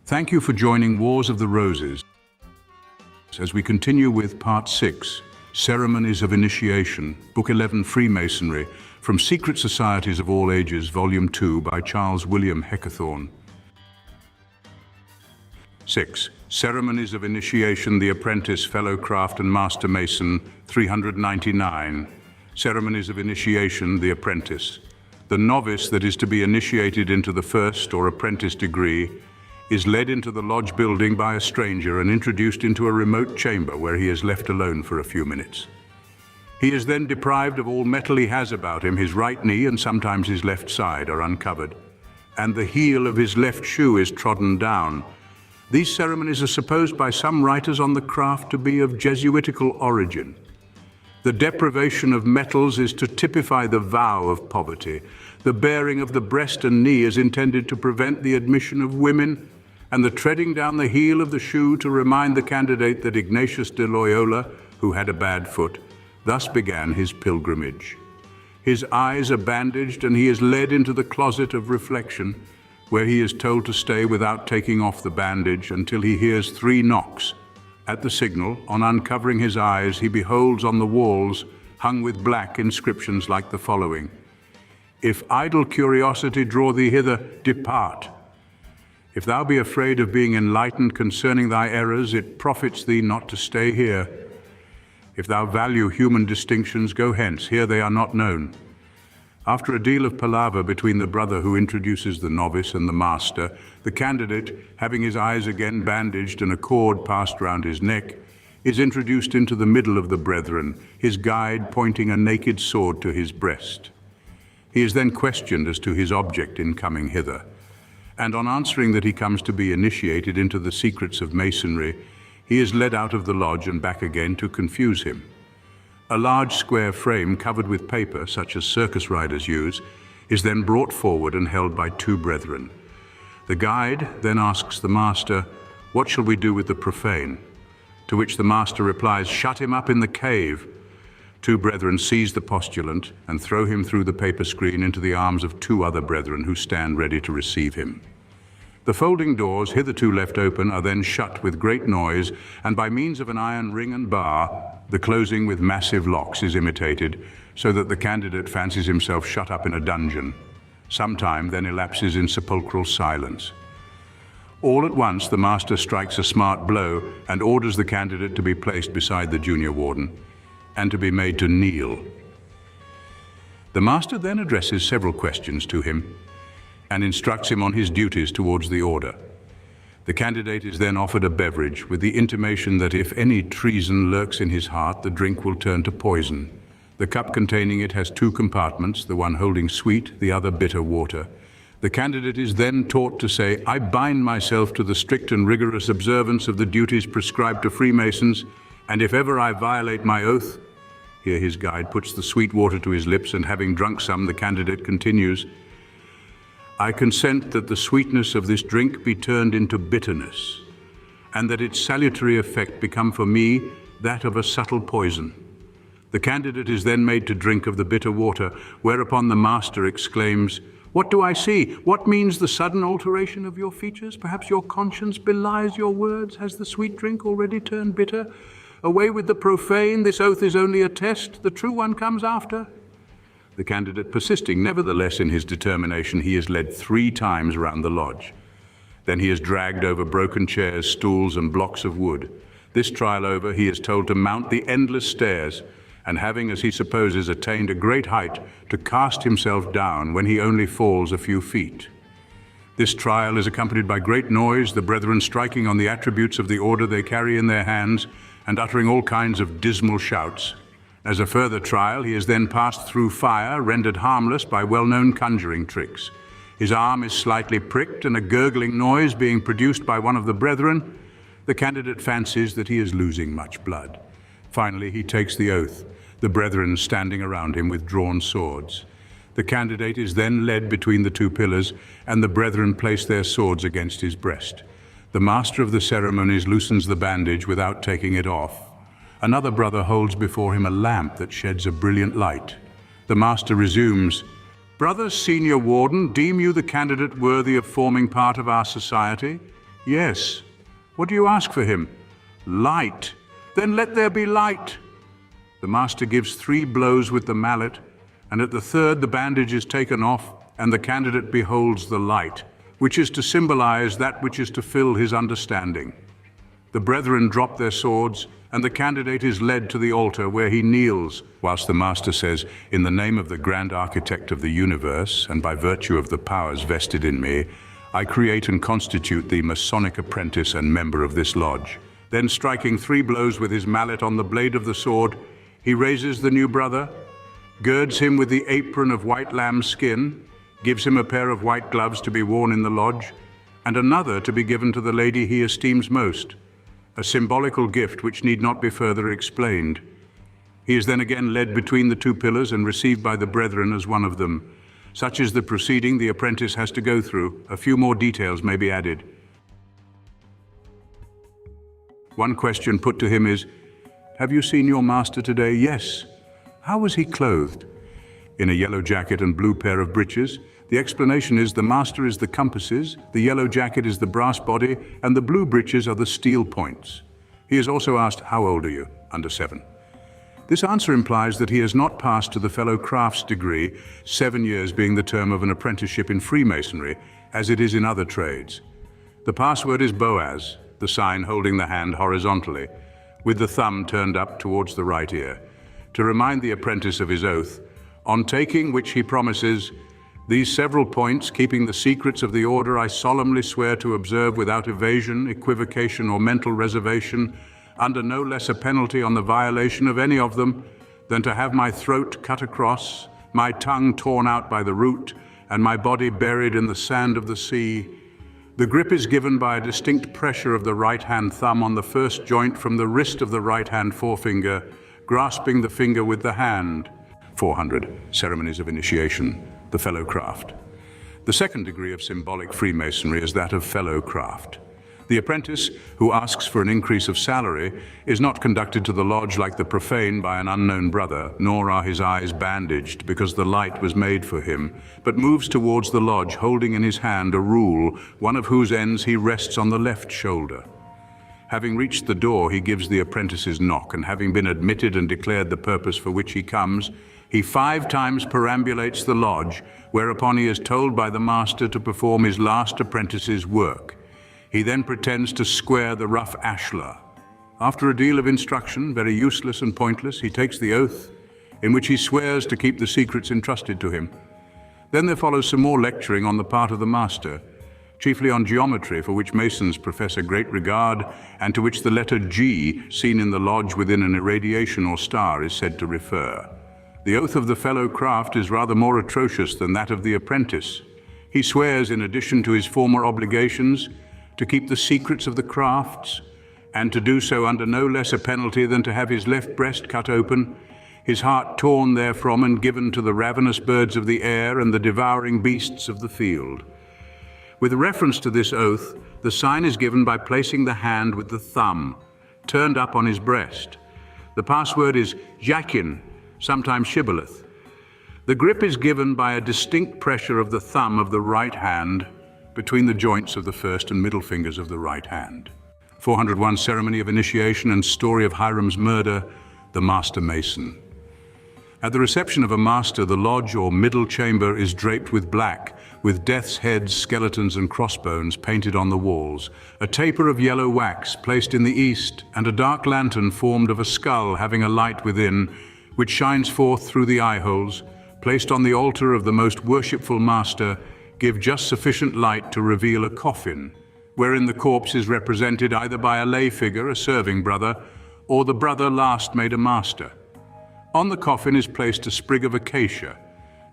Thank you for joining Wars of the Roses as we continue with Part 6, Ceremonies of Initiation, Book 11 Freemasonry, from Secret Societies of All Ages, Volume 2 by Charles William Heckethorn. 6. Ceremonies of Initiation, the Apprentice, Fellowcraft and Master Mason, 399. Ceremonies of Initiation, the Apprentice. The novice that is to be initiated into the first or apprentice degree is led into the lodge building by a stranger and introduced into a remote chamber where he is left alone for a few minutes. He is then deprived of all metal he has about him. His right knee and sometimes his left side are uncovered, and the heel of his left shoe is trodden down. These ceremonies are supposed by some writers on the craft to be of Jesuitical origin. The deprivation of metals is to typify the vow of poverty. The baring of the breast and knee is intended to prevent the admission of women, and the treading down the heel of the shoe to remind the candidate that Ignatius de Loyola, who had a bad foot, thus began his pilgrimage. His eyes are bandaged and he is led into the closet of reflection, where he is told to stay without taking off the bandage until he hears 3 knocks. At the signal, on uncovering his eyes, he beholds on the walls, hung with black, inscriptions like the following: "If idle curiosity draw thee hither, depart. If thou be afraid of being enlightened concerning thy errors, it profits thee not to stay here. If thou value human distinctions, go hence, here they are not known." After a deal of palaver between the brother who introduces the novice and the master, the candidate, having his eyes again bandaged and a cord passed round his neck, is introduced into the middle of the brethren, his guide pointing a naked sword to his breast. He is then questioned as to his object in coming hither, and on answering that he comes to be initiated into the secrets of Masonry, he is led out of the lodge and back again to confuse him. A large square frame covered with paper, such as circus riders use, is then brought forward and held by 2 brethren. The guide then asks the master, "What shall we do with the profane?" To which the master replies, "Shut him up in the cave." 2 brethren seize the postulant and throw him through the paper screen into the arms of 2 other brethren who stand ready to receive him. The folding doors, hitherto left open, are then shut with great noise, and by means of an iron ring and bar, the closing with massive locks is imitated, so that the candidate fancies himself shut up in a dungeon. Some time then elapses in sepulchral silence. All at once, the master strikes a smart blow and orders the candidate to be placed beside the junior warden and to be made to kneel. The master then addresses several questions to him and instructs him on his duties towards the order. The candidate is then offered a beverage with the intimation that if any treason lurks in his heart, the drink will turn to poison. The cup containing it has 2 compartments, the one holding sweet, the other bitter water. The candidate is then taught to say, "I bind myself to the strict and rigorous observance of the duties prescribed to Freemasons, and if ever I violate my oath," here his guide puts the sweet water to his lips, and having drunk some, the candidate continues, "I consent that the sweetness of this drink be turned into bitterness, and that its salutary effect become for me that of a subtle poison." The candidate is then made to drink of the bitter water, whereupon the master exclaims, "What do I see? What means the sudden alteration of your features? Perhaps your conscience belies your words. Has the sweet drink already turned bitter? Away with the profane. This oath is only a test. The true one comes after." The candidate persisting nevertheless in his determination, he is led 3 times round the lodge. Then he is dragged over broken chairs, stools, and blocks of wood. This trial over, he is told to mount the endless stairs, and having, as he supposes, attained a great height, to cast himself down when he only falls a few feet. This trial is accompanied by great noise, the brethren striking on the attributes of the order they carry in their hands, and uttering all kinds of dismal shouts. As a further trial, he is then passed through fire, rendered harmless by well-known conjuring tricks. His arm is slightly pricked, and a gurgling noise being produced by one of the brethren, the candidate fancies that he is losing much blood. Finally, he takes the oath, the brethren standing around him with drawn swords. The candidate is then led between the 2 pillars, and the brethren place their swords against his breast. The master of the ceremonies loosens the bandage without taking it off. Another brother holds before him a lamp that sheds a brilliant light. The master resumes, "Brother Senior Warden, deem you the candidate worthy of forming part of our society? Yes. What do you ask for him? Light. Then let there be light. The master gives 3 blows with the mallet, and at the third the bandage is taken off, and the candidate beholds the light, which is to symbolize that which is to fill his understanding. The brethren drop their swords, and the candidate is led to the altar where he kneels, whilst the master says, "In the name of the grand architect of the universe, and by virtue of the powers vested in me, I create and constitute the Masonic apprentice and member of this lodge." Then, striking 3 blows with his mallet on the blade of the sword, he raises the new brother, girds him with the apron of white lamb skin, gives him a pair of white gloves to be worn in the lodge, and another to be given to the lady he esteems most, a symbolical gift which need not be further explained. He is then again led between the 2 pillars and received by the brethren as one of them. Such is the proceeding the apprentice has to go through. A few more details may be added. One question put to him is, "Have you seen your master today?" "Yes." "How was he clothed?" "In a yellow jacket and blue pair of breeches." The explanation is the master is the compasses, the yellow jacket is the brass body, and the blue breeches are the steel points. He is also asked, "How old are you?" "Under 7. This answer implies that he has not passed to the Fellowcraft's degree, 7 years being the term of an apprenticeship in Freemasonry, as it is in other trades. The password is Boaz, the sign holding the hand horizontally, with the thumb turned up towards the right ear, to remind the apprentice of his oath, on taking which he promises, "These several points, keeping the secrets of the order, I solemnly swear to observe without evasion, equivocation, or mental reservation, under no less a penalty on the violation of any of them, than to have my throat cut across, my tongue torn out by the root, and my body buried in the sand of the sea." The grip is given by a distinct pressure of the right hand thumb on the first joint from the wrist of the right hand forefinger, grasping the finger with the hand. 400. Ceremonies of Initiation, the Fellowcraft. The second degree of symbolic Freemasonry is that of Fellowcraft. The apprentice, who asks for an increase of salary, is not conducted to the lodge like the profane by an unknown brother, nor are his eyes bandaged because the light was made for him, but moves towards the lodge holding in his hand a rule, one of whose ends he rests on the left shoulder. Having reached the door, he gives the apprentice's knock, and having been admitted and declared the purpose for which he comes, he 5 times perambulates the lodge, whereupon he is told by the master to perform his last apprentice's work. He then pretends to square the rough ashlar. After a deal of instruction, very useless and pointless, he takes the oath, in which he swears to keep the secrets entrusted to him. Then there follows some more lecturing on the part of the master, chiefly on geometry, for which Masons profess a great regard, and to which the letter G, seen in the lodge within an irradiation or star, is said to refer. The oath of the Fellowcraft is rather more atrocious than that of the apprentice. He swears, in addition to his former obligations, to keep the secrets of the crafts, and to do so under no less a penalty than to have his left breast cut open, his heart torn therefrom and given to the ravenous birds of the air and the devouring beasts of the field. With reference to this oath, the sign is given by placing the hand with the thumb, turned up on his breast. The password is Jakin, sometimes Shibboleth. The grip is given by a distinct pressure of the thumb of the right hand between the joints of the first and middle fingers of the right hand. 401. Ceremony of Initiation and Story of Hiram's Murder, the Master Mason. At the reception of a master, the lodge or middle chamber is draped with black, with death's heads, skeletons, and crossbones painted on the walls, a taper of yellow wax placed in the east, and a dark lantern formed of a skull having a light within, which shines forth through the eye holes, placed on the altar of the most worshipful master, give just sufficient light to reveal a coffin, wherein the corpse is represented either by a lay figure, a serving brother, or the brother last made a master. On the coffin is placed a sprig of acacia.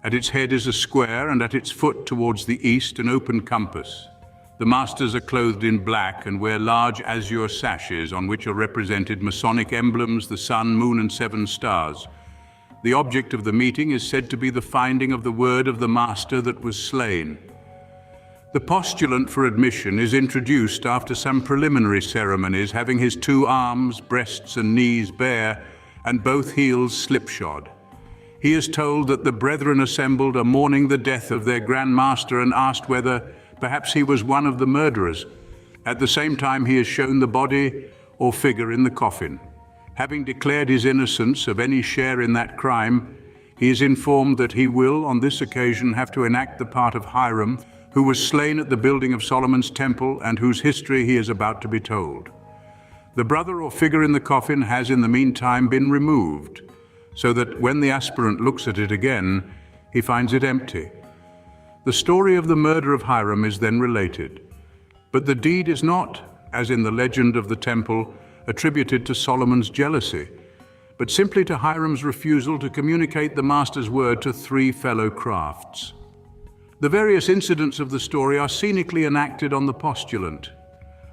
At its head is a square, and at its foot towards the east an open compass. The masters are clothed in black and wear large azure sashes on which are represented Masonic emblems, the sun, moon, and 7 stars. The object of the meeting is said to be the finding of the word of the master that was slain. The postulant for admission is introduced after some preliminary ceremonies, having his 2 arms, breasts, and knees bare, and both heels slipshod. He is told that the brethren assembled are mourning the death of their Grand Master and asked whether perhaps he was one of the murderers. At the same time, he is shown the body or figure in the coffin. Having declared his innocence of any share in that crime, he is informed that he will, on this occasion, have to enact the part of Hiram, who was slain at the building of Solomon's temple and whose history he is about to be told. The brother or figure in the coffin has in the meantime been removed, so that when the aspirant looks at it again, he finds it empty. The story of the murder of Hiram is then related, but the deed is not, as in the legend of the temple, attributed to Solomon's jealousy, but simply to Hiram's refusal to communicate the master's word to 3 fellow crafts. The various incidents of the story are scenically enacted on the postulant.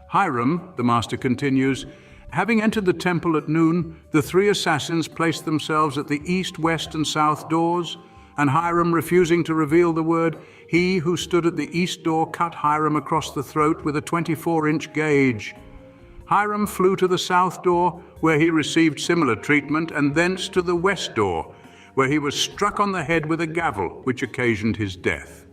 Hiram, the master continues, having entered the temple at noon, the 3 assassins placed themselves at the east, west, and south doors, and Hiram, refusing to reveal the word, he who stood at the east door cut Hiram across the throat with a 24-inch gauge. Hiram flew to the south door, where he received similar treatment, and thence to the west door, where he was struck on the head with a gavel, which occasioned his death.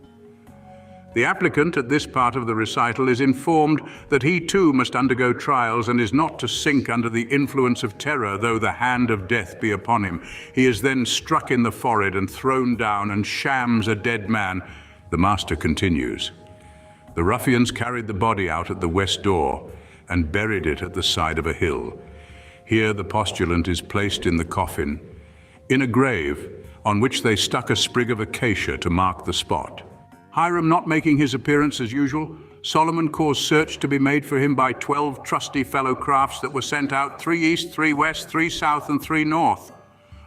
The applicant at this part of the recital is informed that he too must undergo trials and is not to sink under the influence of terror, though the hand of death be upon him. He is then struck in the forehead and thrown down and shams a dead man. The master continues. The ruffians carried the body out at the west door and buried it at the side of a hill. Here the postulant is placed in the coffin, in a grave on which they stuck a sprig of acacia to mark the spot. Hiram not making his appearance as usual, Solomon caused search to be made for him by 12 trusty fellow crafts that were sent out, 3 east, 3 west, 3 south, and 3 north.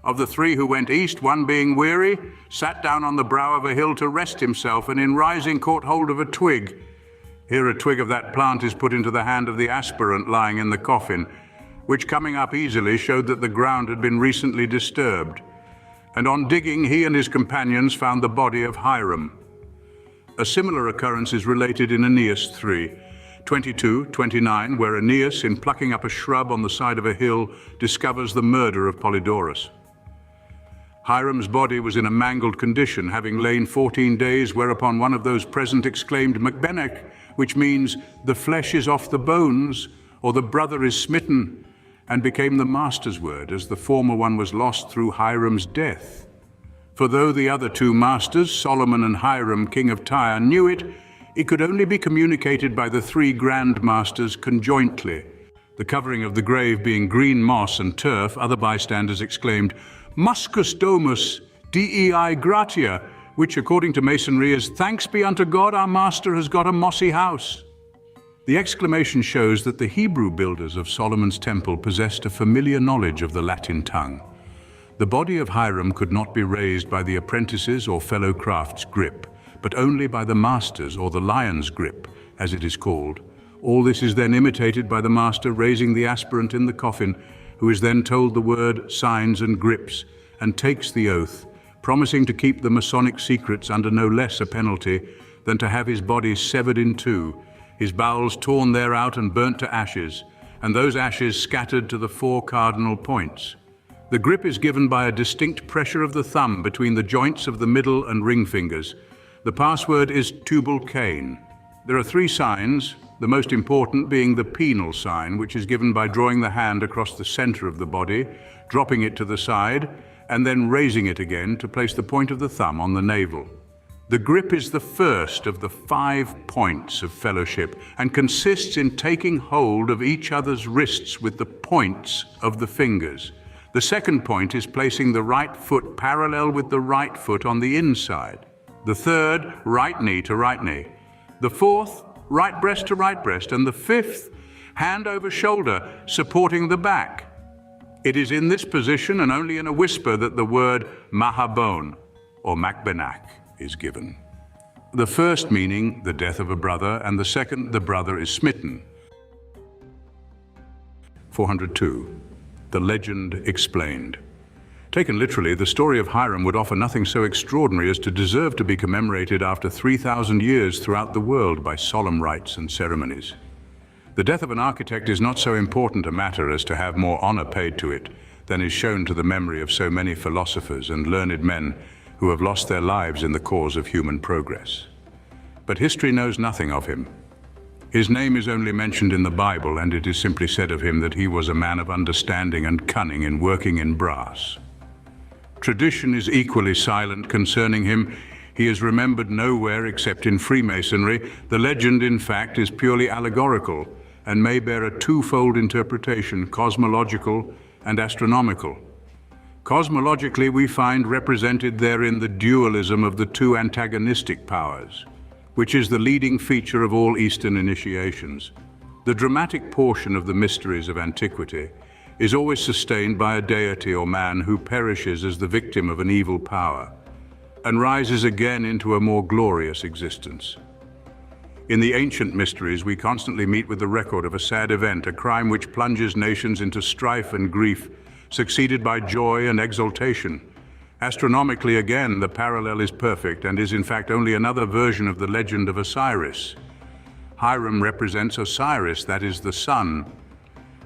Of the 3 who went east, one being weary, sat down on the brow of a hill to rest himself, and in rising caught hold of a twig. Here a twig of that plant is put into the hand of the aspirant lying in the coffin, which coming up easily showed that the ground had been recently disturbed. And on digging, he and his companions found the body of Hiram. A similar occurrence is related in Aeneas 3:22-29, where Aeneas, in plucking up a shrub on the side of a hill, discovers the murder of Polydorus. Hiram's body was in a mangled condition, having lain 14 days, whereupon one of those present exclaimed, "Macbenech," which means "the flesh is off the bones," or "the brother is smitten," and became the master's word, as the former one was lost through Hiram's death. For though the other 2 masters, Solomon and Hiram, king of Tyre, knew it, it could only be communicated by the 3 grand masters conjointly. The covering of the grave being green moss and turf, other bystanders exclaimed, "Muscus domus, dei gratia," which according to Masonry is, "Thanks be unto God, our master has got a mossy house." The exclamation shows that the Hebrew builders of Solomon's temple possessed a familiar knowledge of the Latin tongue. The body of Hiram could not be raised by the apprentices or fellow crafts' grip, but only by the master's or the lion's grip, as it is called. All this is then imitated by the master raising the aspirant in the coffin, who is then told the word, signs, and grips, and takes the oath, promising to keep the Masonic secrets under no less a penalty than to have his body severed in 2, his bowels torn thereout and burnt to ashes, and those ashes scattered to the 4 cardinal points. The grip is given by a distinct pressure of the thumb between the joints of the middle and ring fingers. The password is Tubal Cain. There are 3 signs, the most important being the penal sign, which is given by drawing the hand across the center of the body, dropping it to the side, and then raising it again to place the point of the thumb on the navel. The grip is the first of the 5 points of fellowship and consists in taking hold of each other's wrists with the points of the fingers. The second point is placing the right foot parallel with the right foot on the inside. The third, right knee to right knee. The fourth, right breast to right breast. And the fifth, hand over shoulder, supporting the back. It is in this position and only in a whisper that the word mahabon, or Macbenach, is given. The first meaning, the death of a brother, and the second, the brother is smitten. 402. The legend explained. Taken literally, the story of Hiram would offer nothing so extraordinary as to deserve to be commemorated after 3,000 years throughout the world by solemn rites and ceremonies. The death of an architect is not so important a matter as to have more honor paid to it than is shown to the memory of so many philosophers and learned men who have lost their lives in the cause of human progress. But history knows nothing of him. His name is only mentioned in the Bible, and it is simply said of him that he was a man of understanding and cunning in working in brass. Tradition is equally silent concerning him. He is remembered nowhere except in Freemasonry. The legend, in fact, is purely allegorical and may bear a twofold interpretation, cosmological and astronomical. Cosmologically, we find represented therein the dualism of the two antagonistic powers, which is the leading feature of all Eastern initiations. The dramatic portion of the mysteries of antiquity is always sustained by a deity or man who perishes as the victim of an evil power and rises again into a more glorious existence. In the ancient mysteries, we constantly meet with the record of a sad event, a crime which plunges nations into strife and grief, succeeded by joy and exultation. Astronomically, again, the parallel is perfect and is in fact only another version of the legend of Osiris. Hiram represents Osiris, that is the sun.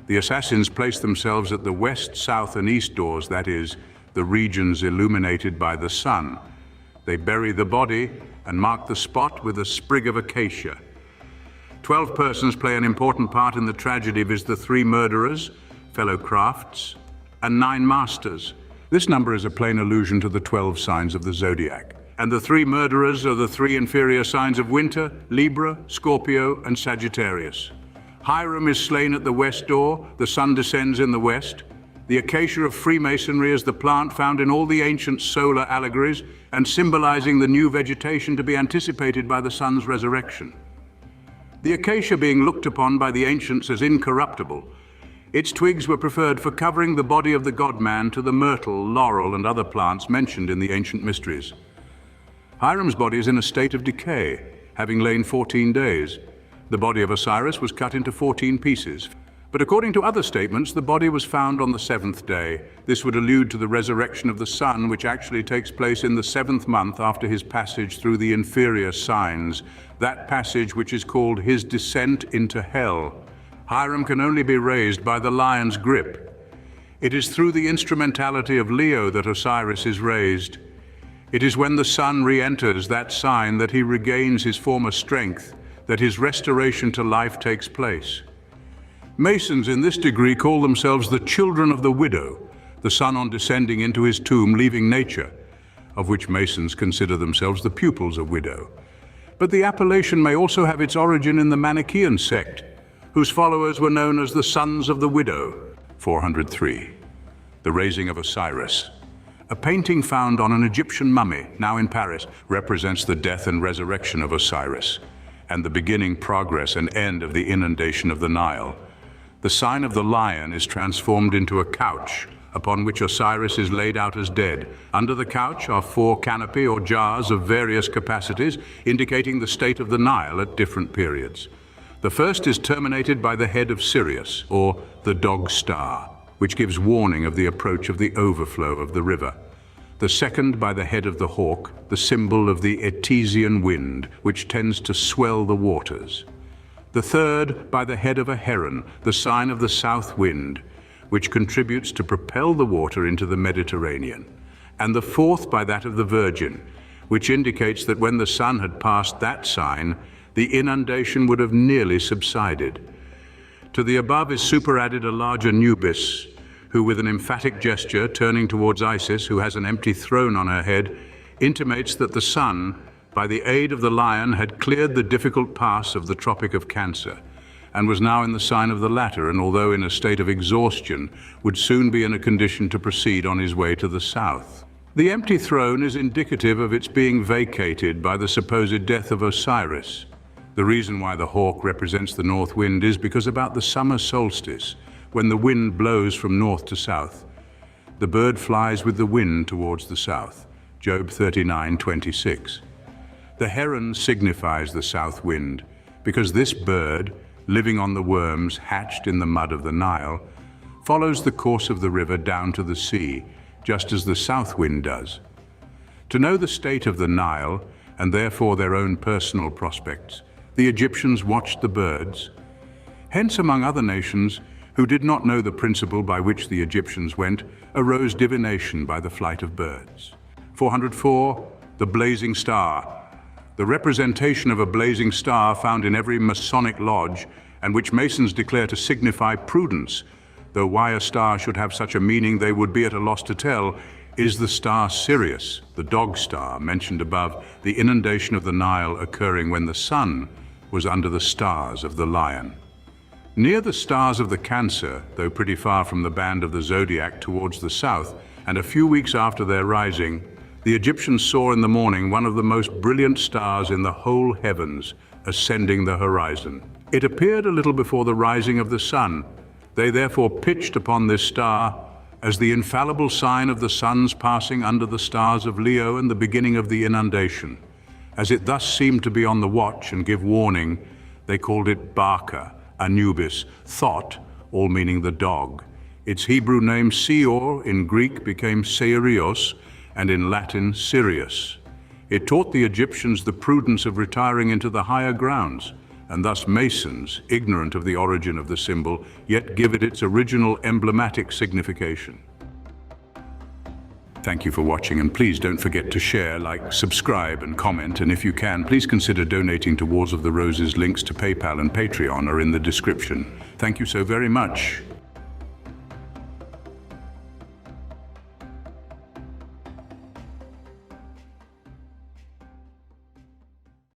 The assassins place themselves at the west, south, and east doors, that is, the regions illuminated by the sun. They bury the body and mark the spot with a sprig of acacia. 12 persons play an important part in the tragedy, viz. The 3 murderers, Fellowcrafts, and 9 masters. This number is a plain allusion to the 12 signs of the zodiac. And the 3 murderers are the 3 inferior signs of winter, Libra, Scorpio, and Sagittarius. Hiram is slain at the west door, the sun descends in the west. The acacia of Freemasonry is the plant found in all the ancient solar allegories and symbolizing the new vegetation to be anticipated by the sun's resurrection. The acacia being looked upon by the ancients as incorruptible, its twigs were preferred for covering the body of the god-man to the myrtle, laurel, and other plants mentioned in the ancient mysteries. Hiram's body is in a state of decay, having lain 14 days. The body of Osiris was cut into 14 pieces. But according to other statements, the body was found on the 7th day. This would allude to the resurrection of the sun, which actually takes place in the 7th month after his passage through the inferior signs, that passage which is called his descent into hell. Hiram can only be raised by the lion's grip. It is through the instrumentality of Leo that Osiris is raised. It is when the sun re-enters that sign that he regains his former strength, that his restoration to life takes place. Masons in this degree call themselves the children of the widow, the sun on descending into his tomb leaving nature, of which Masons consider themselves the pupils of widow. But the appellation may also have its origin in the Manichaean sect, whose followers were known as the Sons of the Widow. 403. The Raising of Osiris. A painting found on an Egyptian mummy, now in Paris, represents the death and resurrection of Osiris, and the beginning, progress, and end of the inundation of the Nile. The sign of the lion is transformed into a couch, upon which Osiris is laid out as dead. Under the couch are 4 canopy or jars of various capacities, indicating the state of the Nile at different periods. The first is terminated by the head of Sirius, or the dog star, which gives warning of the approach of the overflow of the river. The second by the head of the hawk, the symbol of the Etesian wind, which tends to swell the waters. The third by the head of a heron, the sign of the south wind, which contributes to propel the water into the Mediterranean. And the fourth by that of the Virgin, which indicates that when the sun had passed that sign, the inundation would have nearly subsided. To the above is superadded a large Anubis, who with an emphatic gesture, turning towards Isis, who has an empty throne on her head, intimates that the sun, by the aid of the lion, had cleared the difficult pass of the Tropic of Cancer, and was now in the sign of the latter, and although in a state of exhaustion, would soon be in a condition to proceed on his way to the south. The empty throne is indicative of its being vacated by the supposed death of Osiris. The reason why the hawk represents the north wind is because about the summer solstice, when the wind blows from north to south, the bird flies with the wind towards the south. Job 39:26. The heron signifies the south wind, because this bird, living on the worms hatched in the mud of the Nile, follows the course of the river down to the sea, just as the south wind does. To know the state of the Nile, and therefore their own personal prospects, the Egyptians watched the birds. Hence, among other nations, who did not know the principle by which the Egyptians went, arose divination by the flight of birds. 404. The blazing star. the representation of a blazing star found in every Masonic lodge, and which Masons declare to signify prudence, though why a star should have such a meaning they would be at a loss to tell, is the star Sirius, the dog star mentioned above, the inundation of the Nile occurring when the sun was under the stars of the lion. Near the stars of the Cancer, though pretty far from the band of the zodiac towards the south, and a few weeks after their rising, the Egyptians saw in the morning one of the most brilliant stars in the whole heavens, ascending the horizon. It appeared a little before the rising of the sun. They therefore pitched upon this star as the infallible sign of the sun's passing under the stars of Leo and the beginning of the inundation. As it thus seemed to be on the watch and give warning, they called it Barca, Anubis, thought, all meaning the dog. Its Hebrew name Seor in Greek became Seirios, and in Latin Sirius. It taught the Egyptians the prudence of retiring into the higher grounds, and thus Masons, ignorant of the origin of the symbol, yet give it its original emblematic signification. Thank you for watching, and please don't forget to share, like, subscribe, and comment, and if you can, please consider donating to Wars of the Roses. Links to PayPal and Patreon are in the description. Thank you so very much.